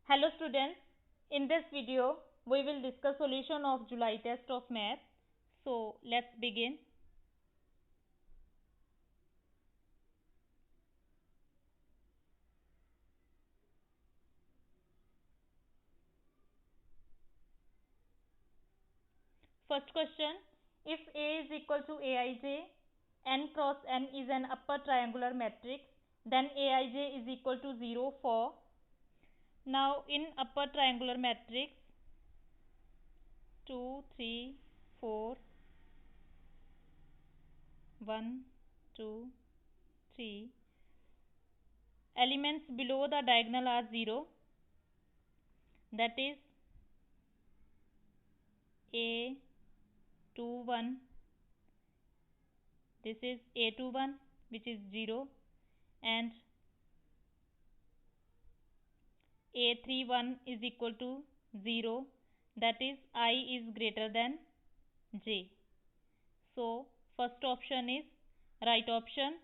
Hello students, in this video we will discuss solution of July test of math. So let's begin. First question, if A is equal to Aij, n cross n is an upper triangular matrix, then Aij is equal to 0 for. Now in upper triangular matrix 2, 3, 4, 1, 2, 3. Elements below the diagonal are 0, that is A21, this is A21 which is 0, and A31 is equal to 0, that is I is greater than J. So first option is right option.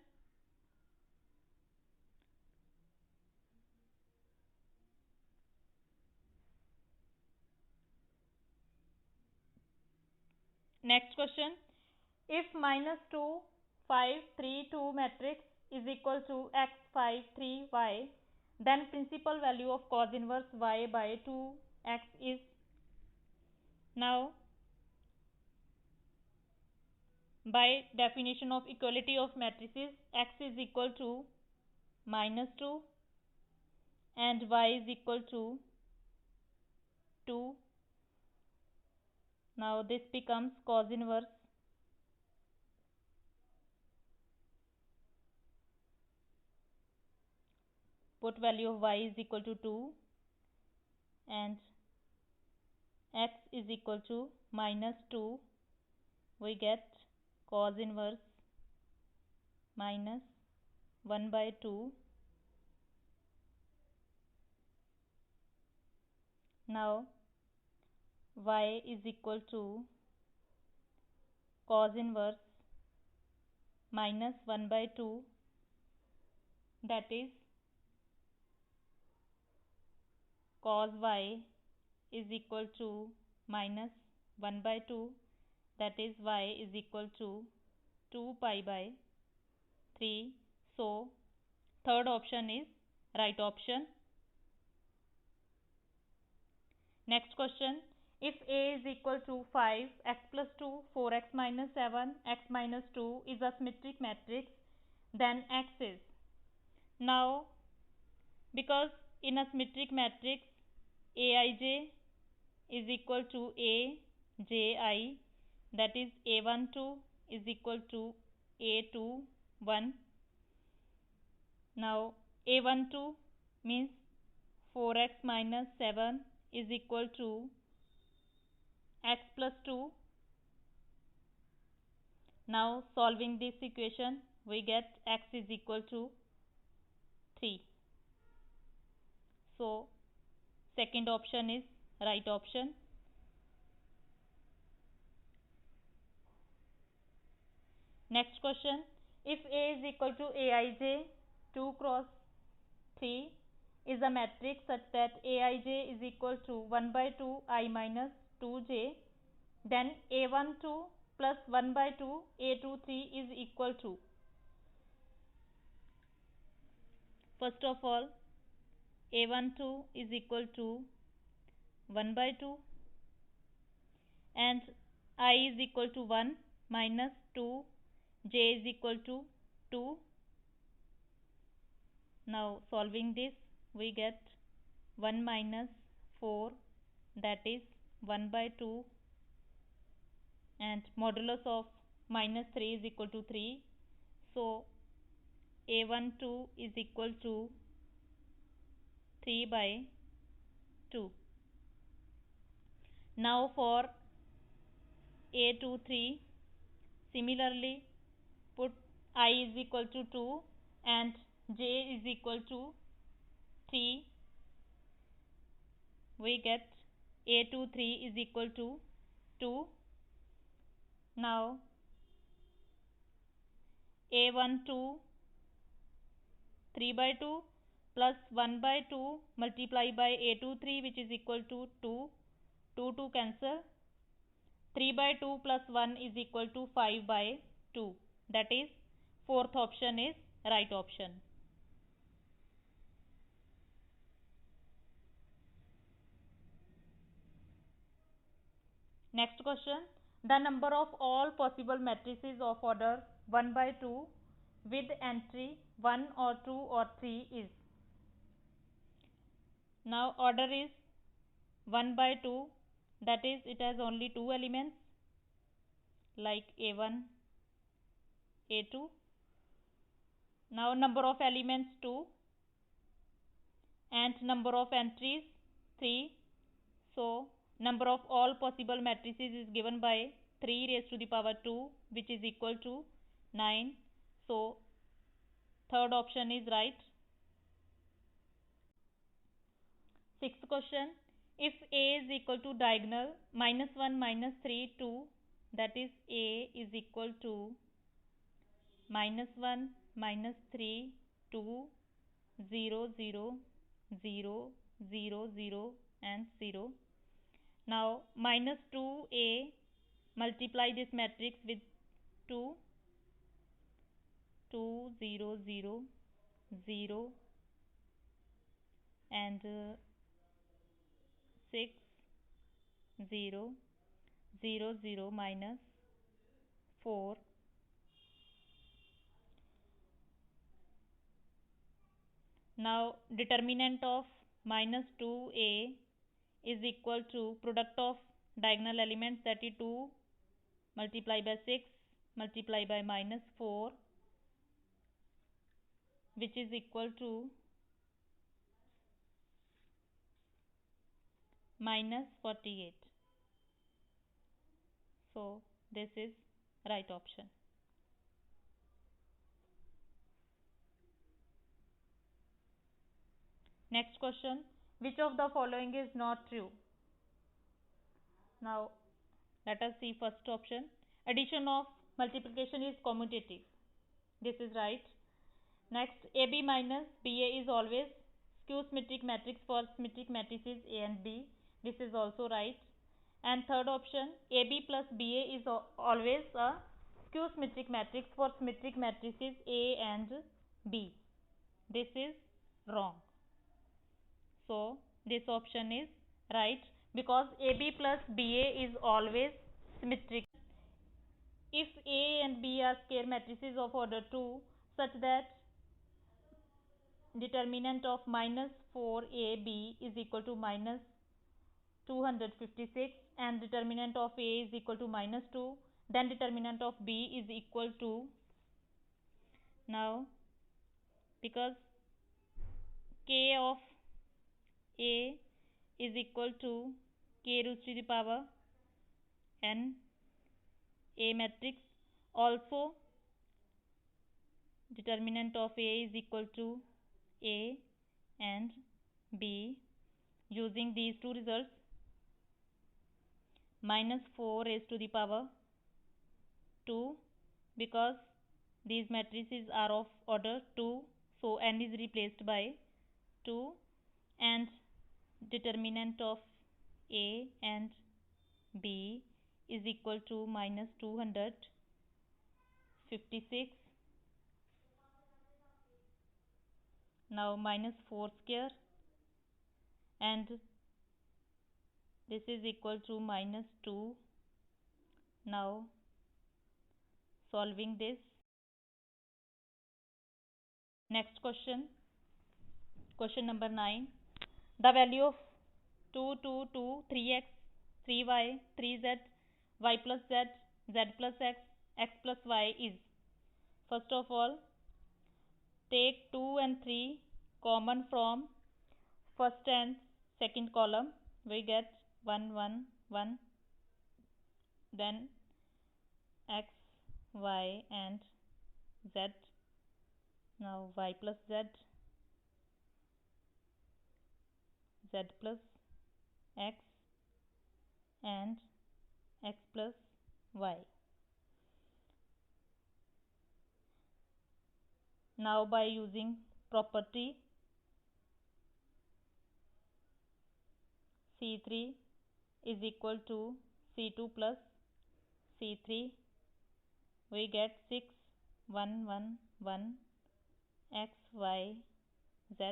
Next question, if -2, 5, 3, 2 matrix is equal to x, 5, 3, y, then principal value of cos inverse y by 2x is. Now by definition of equality of matrices, x is equal to -2 and y is equal to 2. Now this becomes cos inverse put value of y is equal to 2 and x is equal to -2, we get cos inverse minus 1 by 2. Now y is equal to cos inverse minus 1 by 2, that is cos y is equal to minus 1 by 2, that is y is equal to 2 pi by 3. So third option is right option. Next question, if A is equal to 5, x plus 2, 4x minus 7, x minus 2 is a symmetric matrix, then x is. Now because in a symmetric matrix Aij is equal to Aj, that is A12 is equal to A21. Now A12 means 4x minus 7 is equal to x plus 2. Now solving this equation we get x is equal to 3. So second option is right option. Next question, if A is equal to Aij, 2 cross 3 is a matrix such that Aij is equal to 1 by 2 I minus 2j, then A12 plus 1 by 2 A23 is equal to. First of all, A12 is equal to 1 by 2 and I is equal to 1 minus 2, j is equal to 2. Now solving this we get 1 minus 4, that is 1 by 2, and modulus of minus 3 is equal to 3. So A12 is equal to 3 by 2. Now for A23, similarly put I is equal to 2 and j is equal to 3. We get A23 is equal to 2. Now A12 3 by 2, plus 1 by 2 multiply by a23 which is equal to 2. 2 cancel. 3 by 2 plus 1 is equal to 5 by 2. That is fourth option is right option. Next question. The number of all possible matrices of order 1 by 2 with entry 1 or 2 or 3 is. Now order is 1 by 2, that is it has only two elements like a1, a2. Now number of elements 2 and number of entries 3. So number of all possible matrices is given by 3 raised to the power 2 which is equal to 9. So third option is right. Sixth question. If A is equal to diagonal -1 -3 2, that is A is equal to -1 -3 2 0 0 0 0 0 and 0. Now -2A, multiply this matrix with 2 2 0 0 0 and 6 0 0 0 minus 4. Now determinant of -2A is equal to product of diagonal elements, that is 2 multiply by 6 multiply by -4 which is equal to -48. So this is right option. Next question. Which of the following is not true? Now let us see first option. Addition of multiplication is commutative. This is right. Next, AB minus BA is always skew symmetric matrix for symmetric matrices A and B. This is also right. And third option, AB plus BA is always a skew symmetric matrix for symmetric matrices A and B. This is wrong. So this option is right because AB plus BA is always symmetric. If A and B are square matrices of order 2 such that determinant of -4AB is equal to -256 and determinant of A is equal to -2, then determinant of B is equal to, now because K of A is equal to K raised to the power n A matrix, also determinant of A is equal to A and B. Using these two results, -4 raised to the power 2, because these matrices are of order 2, so n is replaced by 2, and determinant of A and B is equal to -256. Now -4 square, and this is equal to -2. Now solving this. Next question, question number 9. The value of 2 2 2 3x 3y 3z y plus z z plus x x plus y is. First of all, take 2 and 3 common from first and second column. We get 1 1 1, then x y and z. Now y plus z z plus x and x plus y. Now by using property C3 is equal to C2 plus C3. We get 6, 1, 1, 1, x, y, z,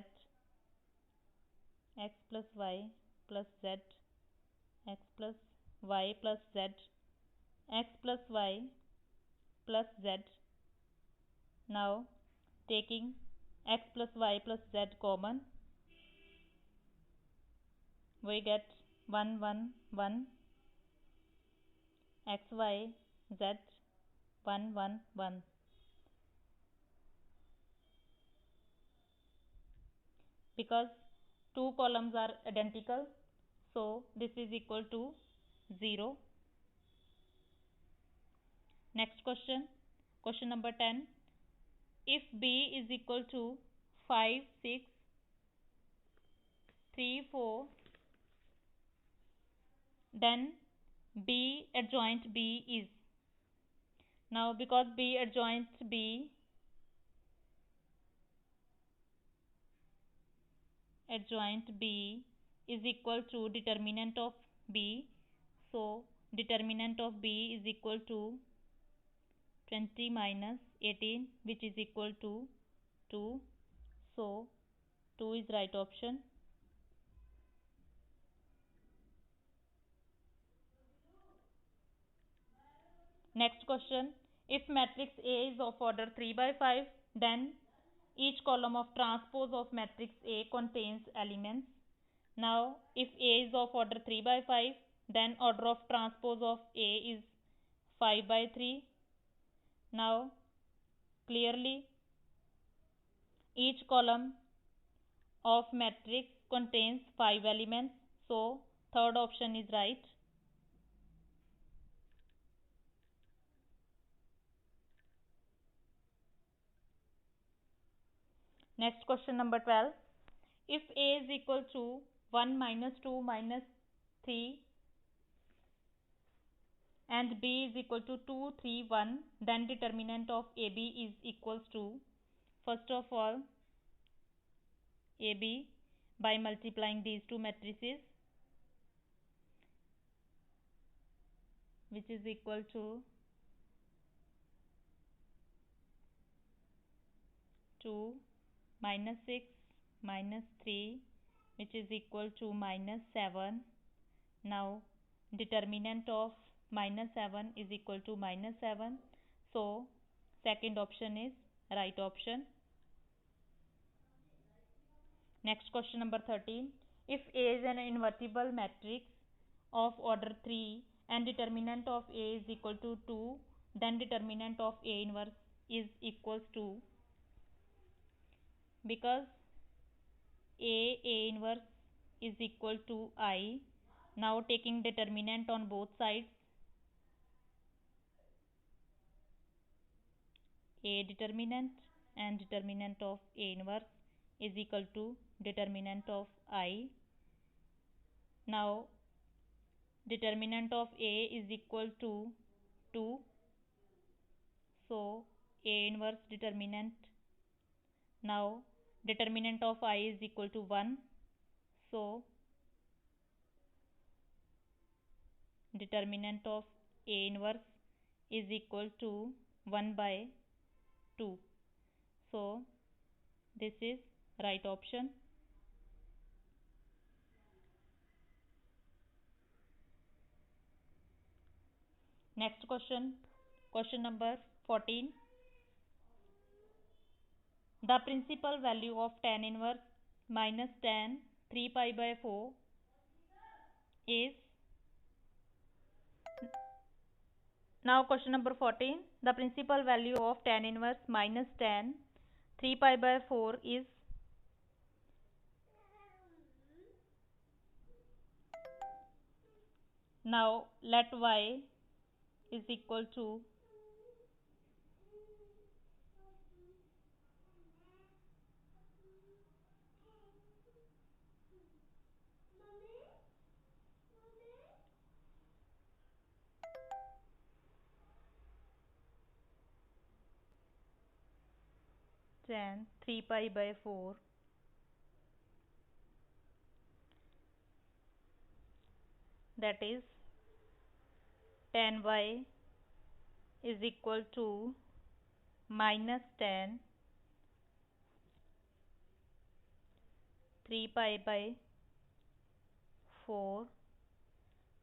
x plus y plus z, x plus y plus z, x plus y plus z. Now taking x plus y plus z common, we get 1, 1, 1, x, y, z, 1, 1, 1. Because two columns are identical, so this is equal to 0. Next question, question number 10. If B is equal to 5, 6, 3, 4, then B adjoint B is. Now because B adjoint B is equal to determinant of B, so determinant of B is equal to 20 minus 18, which is equal to 2. So 2 is right option. Next question. If matrix A is of order 3 by 5, then each column of transpose of matrix A contains elements. Now, if A is of order 3 by 5, then order of transpose of A is 5 by 3. Now, clearly, each column of matrix contains 5 elements. So, third option is right. Next question number 12. If A is equal to 1 minus 2 minus 3 and B is equal to 2, 3, 1, then determinant of AB is equals to, first of all, AB by multiplying these two matrices, which is equal to 2 minus 6 minus 3, which is equal to minus 7. Now determinant of minus 7 is equal to minus 7. So second option is right option. Next question number 13. If A is an invertible matrix of order 3 and determinant of A is equal to 2, then determinant of A inverse is equals to, because A inverse is equal to I. Now taking determinant on both sides, A determinant and determinant of A inverse is equal to determinant of I. Now determinant of A is equal to 2. So A inverse determinant. Now determinant of I is equal to 1. So determinant of A inverse is equal to 1 by 2. So this is right option. Next question, question number 14. The principal value of tan inverse minus tan 3 pi by 4 is. Now question number 14. The principal value of tan inverse minus tan 3 pi by 4 is. Now let y is equal to tan 3 pi by 4 that is tan y is equal to minus tan 3 pi by 4,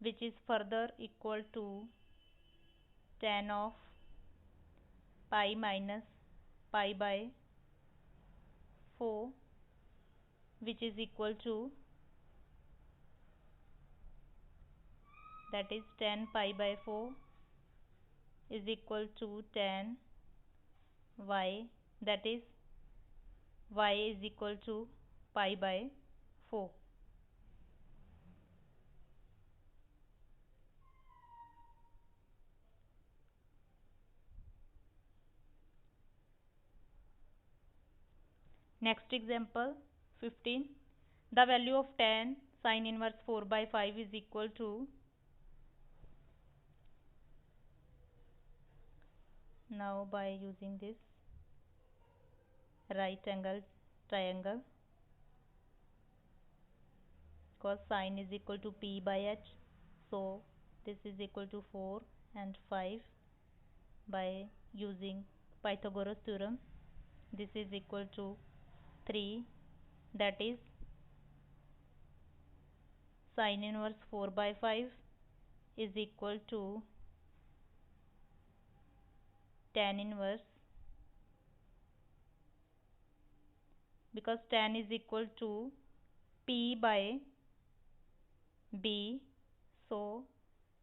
which is further equal to tan of pi minus pi by 4, which is equal to, that is tan pi by 4 is equal to tan y, that is y is equal to pi by 4. Next example 15. The value of tan sin inverse 4 by 5 is equal to, now by using this right angle triangle, because sin is equal to p by h, so this is equal to 4 and 5. By using Pythagoras theorem, this is equal to 3, that is sin inverse 4 by 5 is equal to tan inverse, because tan is equal to p by b, so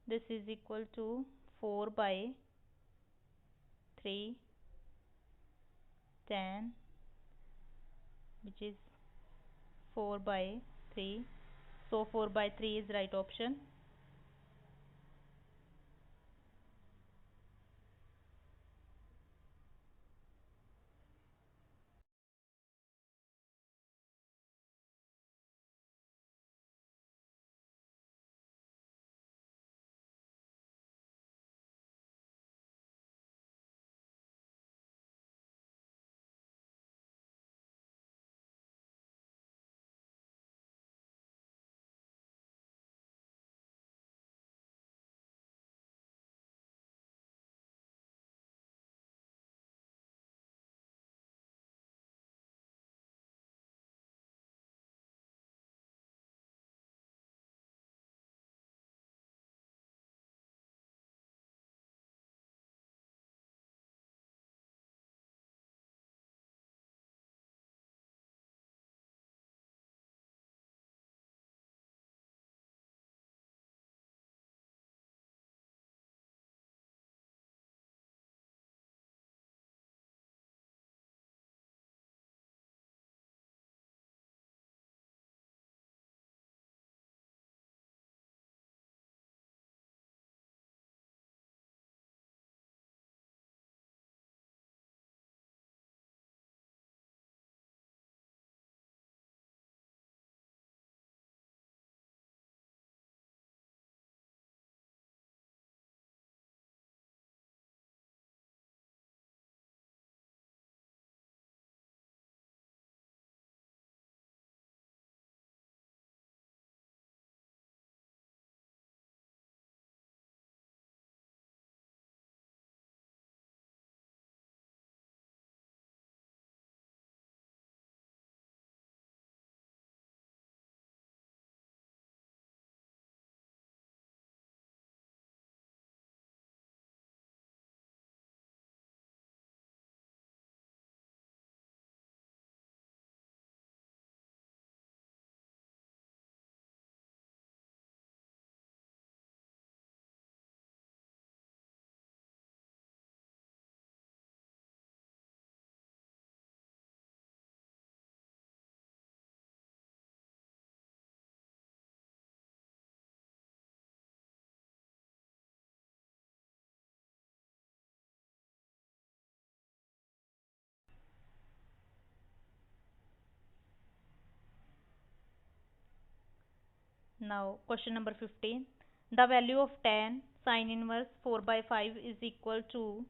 this is equal to 4 by 3 tan, which is 4 by 3, so 4 by 3 is right option. Now question number 15. The value of tan sin inverse 4 by 5 is equal to,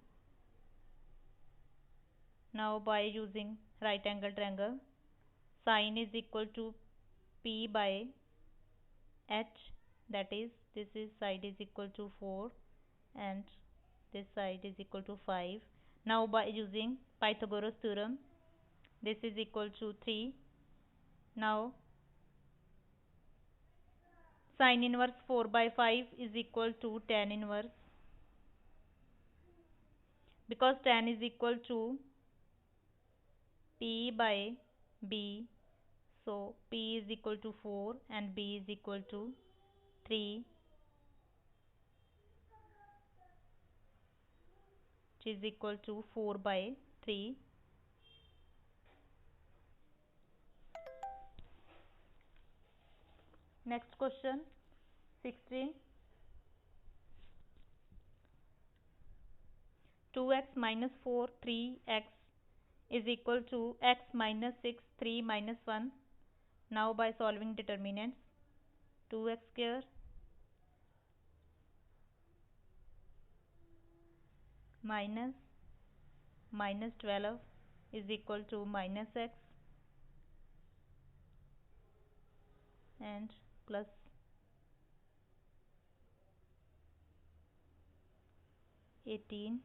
now by using right angle triangle, sin is equal to p by h, that is this is side is equal to 4 and this side is equal to 5. Now by using Pythagoras theorem, this is equal to 3. Now sin inverse 4 by 5 is equal to tan inverse, because tan is equal to P by B, so P is equal to 4 and B is equal to 3, which is equal to 4 by 3. Next question 16. 2x minus 4 3x is equal to x minus 6 3 minus 1. Now by solving determinants, 2x square minus minus 12 is equal to minus x and plus 18.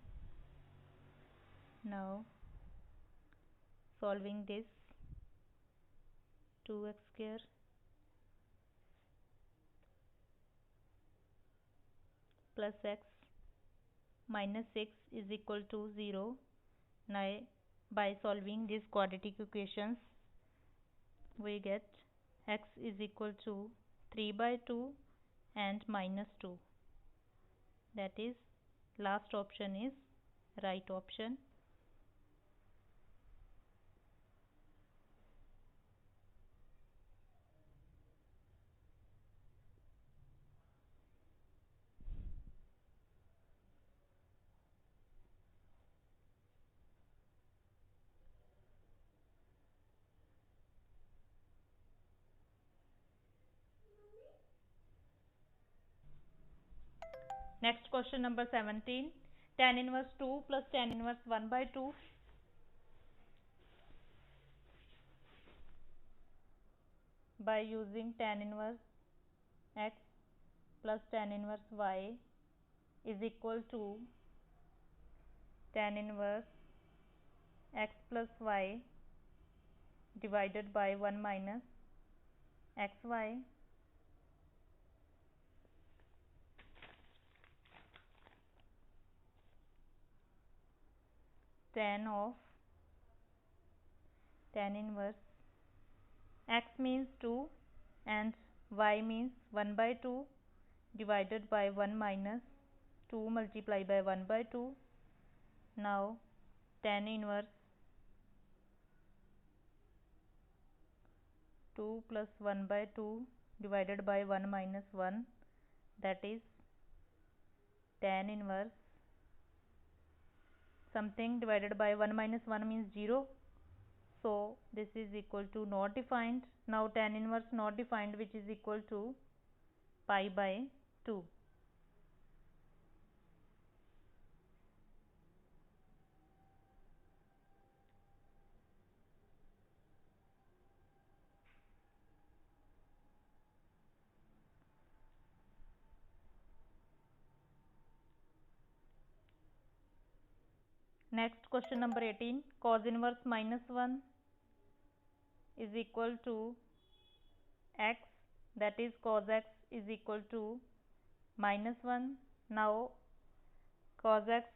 Now solving this, 2x square plus x minus 6 is equal to 0. Now by solving these quadratic equations, we get x is equal to 3 by 2 and minus 2. That is, last option is right option. Next question number 17. Tan inverse 2 plus tan inverse 1 by 2. By using tan inverse x plus tan inverse y is equal to tan inverse x plus y divided by 1 minus xy. Tan of tan inverse x means 2 and y means 1 by 2 divided by 1 minus 2 multiplied by 1 by 2. Now tan inverse 2 plus 1 by 2 divided by 1 minus 1, that is tan inverse something divided by 1 minus 1 means 0. So this is equal to not defined. Now tan inverse not defined, which is equal to pi by 2. Next question number 18. Cos inverse minus 1 is equal to x, that is cos x is equal to minus 1. Now cos x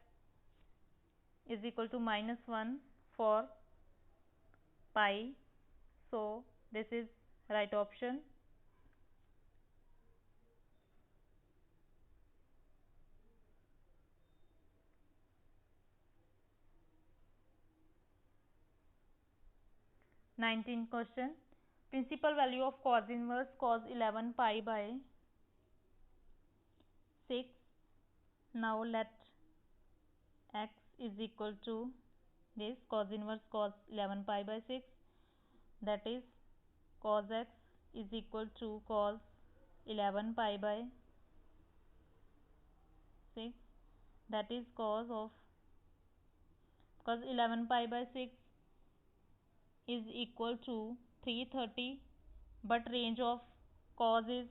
is equal to minus 1 for pi, so this is right option. Nineteenth question. Principal value of cos inverse cos 11 pi by 6. Now let x is equal to this cos inverse cos 11 pi by 6, that is cos x is equal to cos 11 pi by 6, that is cos 11 pi by 6 is equal to 330, but range of cos is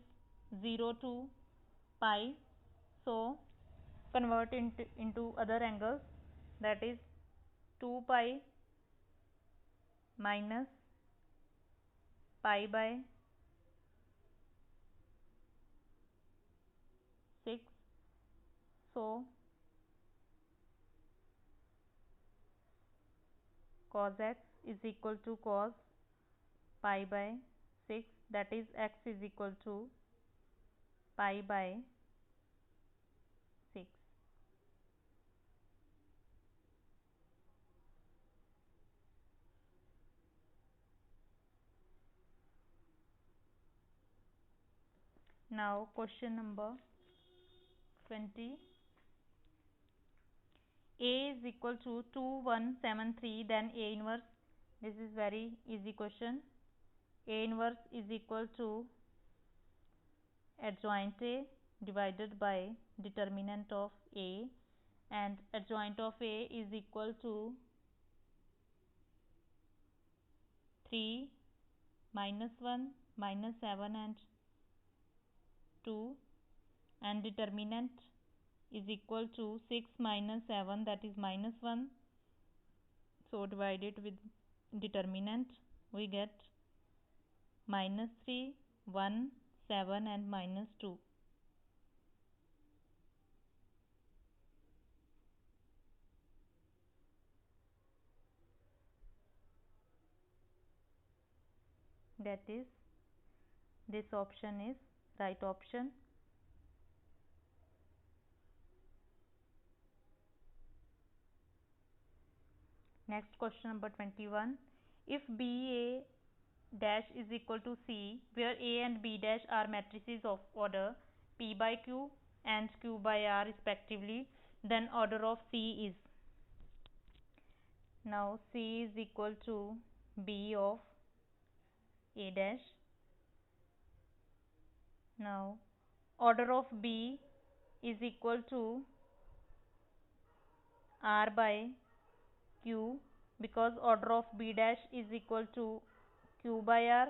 0 to pi. So convert into other angles, that is 2 pi minus pi by 6. So cos x is equal to cos pi by 6, that is x is equal to pi by 6. Now question number 20. A is equal to 2173, then A inverse. This is very easy question. A inverse is equal to adjoint A divided by determinant of A, and adjoint of A is equal to 3 minus 1 minus 7 and 2, and determinant is equal to 6 minus 7, that is minus 1. So divide it with determinant, we get minus 3, 1, 7 and minus 2. That is, this option is right option. Next question number 21. If BA dash is equal to C, where A and B dash are matrices of order P by Q and Q by R respectively, then order of C is. Now C is equal to B of A dash. Now order of B is equal to R by Q, because order of B dash is equal to Q by R,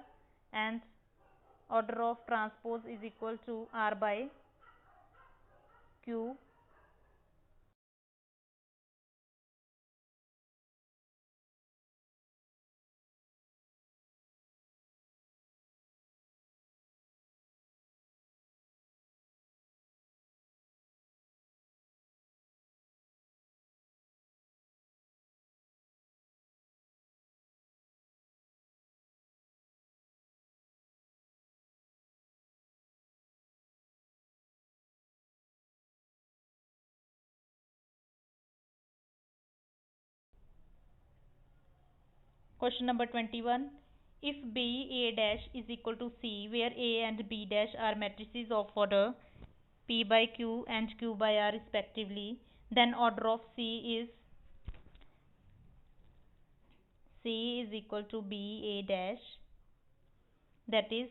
and order of transpose is equal to R by Q. Question number 21. If B A dash is equal to C, where A and B dash are matrices of order P by Q and Q by R respectively, then order of C is. C is equal to B A dash, that is,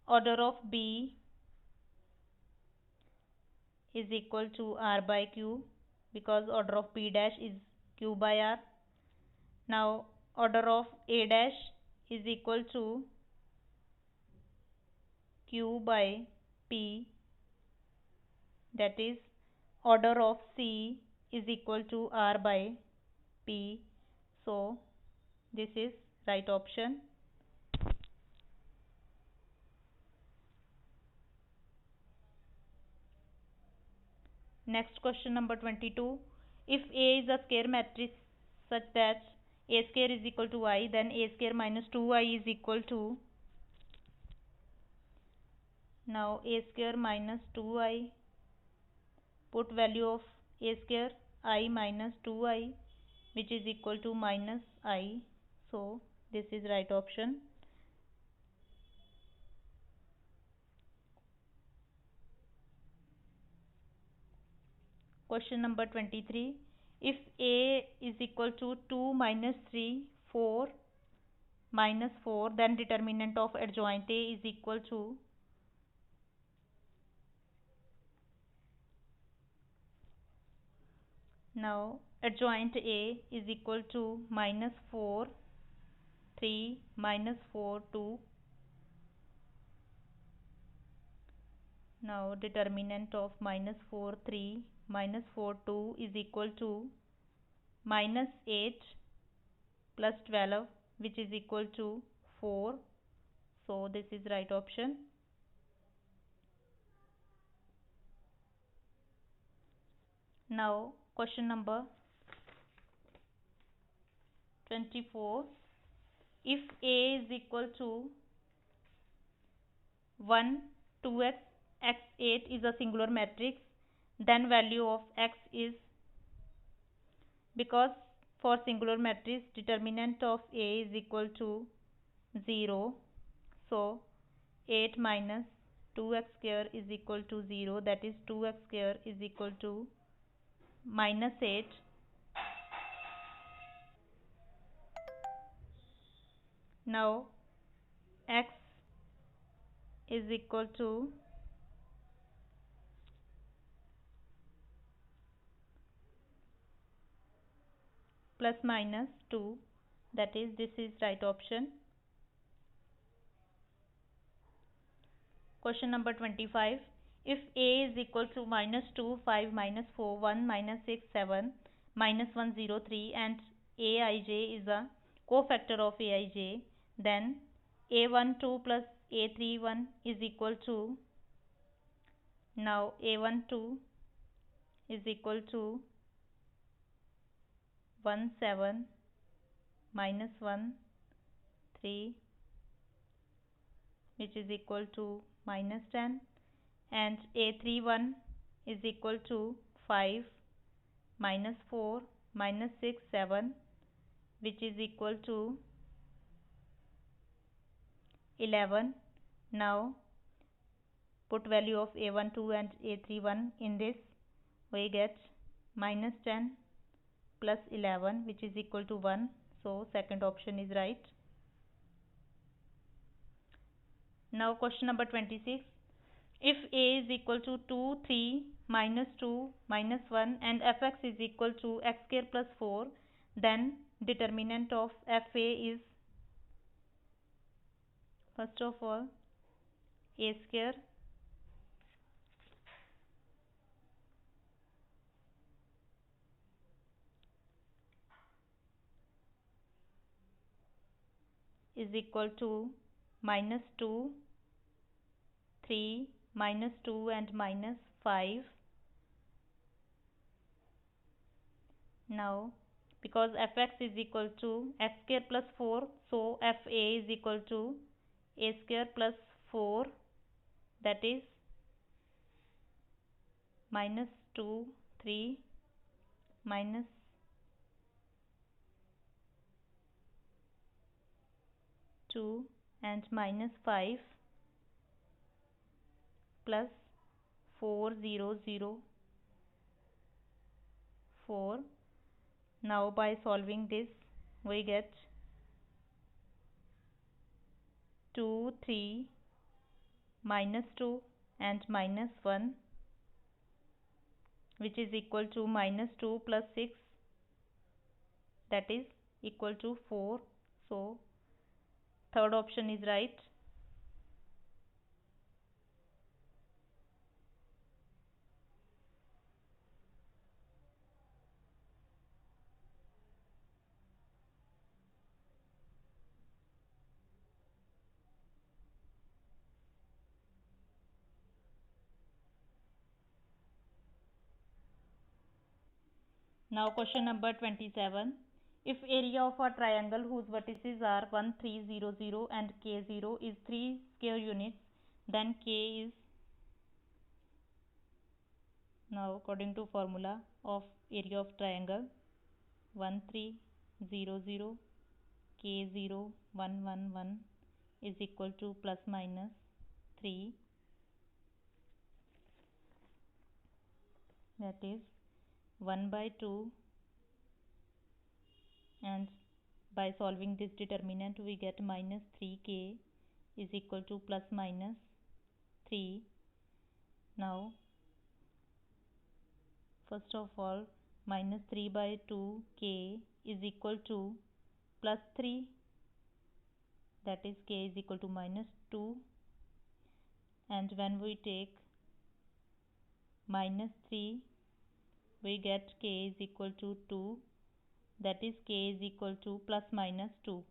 order of B is equal to R by Q, because order of B dash is Q by R. Now order of A dash is equal to Q by P, that is, order of C is equal to R by P. So this is right option. Next question number 22. If A is a square matrix such that A square is equal to I, then A square minus 2I is equal to. Now A square minus 2I, put value of A square I minus 2I, which is equal to minus I. So this is right option. Question number 23. If A is equal to 2 minus 3, 4 minus 4, then determinant of adjoint A is equal to. Now adjoint A is equal to minus 4, 3 minus 4, 2. Now determinant of minus 4 3 minus 4 2 is equal to minus 8 plus 12, which is equal to 4. So this is right option. Now question number 24. If A is equal to 1, 2x, x8 is a singular matrix, then value of x is, because for singular matrix determinant of A is equal to 0, so 8 minus 2x square is equal to 0, that is 2x square is equal to minus 8. Now x is equal to plus minus 2, that is this is right option. Question number 25. If A is equal to minus 2, 5, minus 4, 1, minus 6, 7, minus 1, 0, 3 and Aij is a cofactor of Aij, then A12 plus A31 is equal to, now A12 is equal to 1, 7, minus 1, 3, which is equal to minus 10, and A31 is equal to 5, minus 4, minus 6, 7, which is equal to 11. Now put value of A12 and A31 in this, we get minus 10 plus 11, which is equal to 1. So second option is right. Now question number 26. If A is equal to 2, 3, minus 2, minus 1 and fx is equal to x square plus 4, then determinant of fa is, first of all, a square is equal to minus 2, 3, minus 2 and minus 5. Now because fx is equal to x square plus 4, so fa is equal to a square plus 4, that is minus 2, 3, minus 2 and minus 5 plus 4, 0, 0, 4. Now by solving this we get 2, 3, minus 2 and minus 1, which is equal to minus 2 plus 6, that is equal to 4. So third option is right. Now question number 27. If area of a triangle whose vertices are 1, 3, 0, 0 and k0 is 3 square units, then k is, now according to formula of area of triangle, 1, 3, 0, 0, k0, 1, 1, 1 is equal to plus minus 3, that is 1 by 2, and by solving this determinant we get minus 3k is equal to plus minus 3. Now first of all, minus 3 by 2k is equal to plus 3, that is k is equal to minus 2, and when we take minus 3, we get k is equal to 2, that is k is equal to plus minus 2.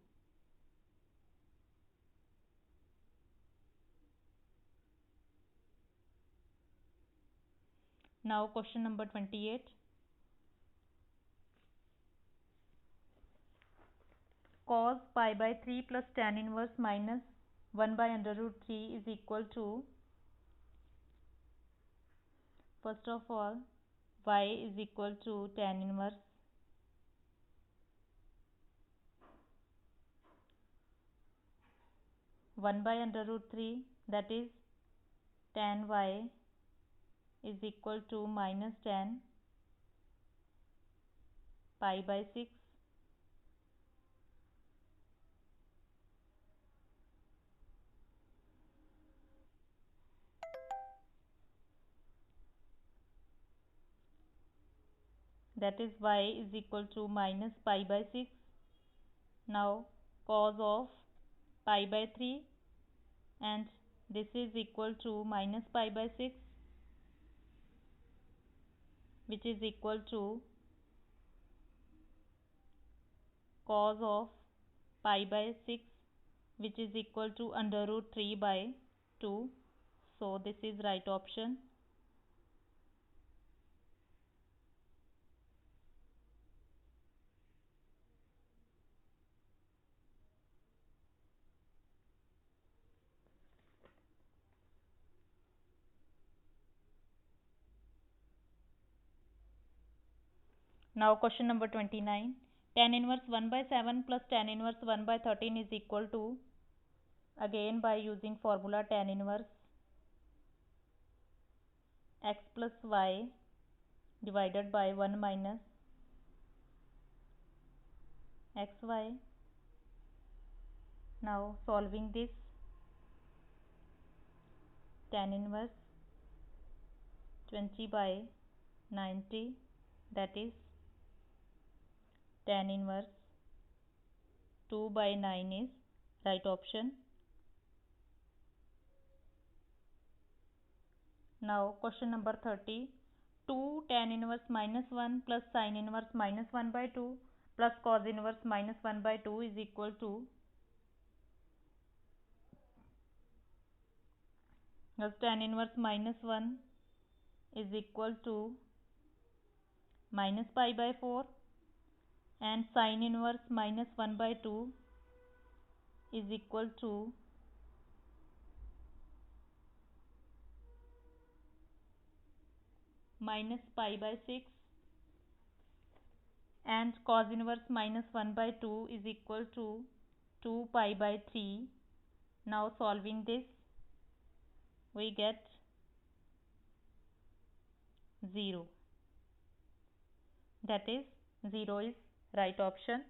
Now question number 28. Cos pi by 3 plus tan inverse minus 1 by under root 3 is equal to, first of all, y is equal to tan inverse 1 by under root 3, that is tan y is equal to minus tan pi by 6, that is y is equal to minus pi by 6. Now cos of pi by 3, and this is equal to minus pi by 6, which is equal to cos of pi by 6, which is equal to under root 3 by 2. So this is right option. Now question number 29. Tan inverse 1 by 7 plus tan inverse 1 by 13 is equal to, again by using formula tan inverse x plus y divided by 1 minus xy. Now solving this, tan inverse 20 by 90, that is tan inverse 2 by 9 is right option. Now question number 30. 2 tan inverse minus 1 plus sin inverse minus 1 by 2 plus cos inverse minus 1 by 2 is equal to, as tan inverse minus 1 is equal to minus pi by 4 and sin inverse minus 1 by 2 is equal to minus pi by 6, and cos inverse minus 1 by 2 is equal to 2 pi by 3. Now solving this, we get 0, that is 0 is right option.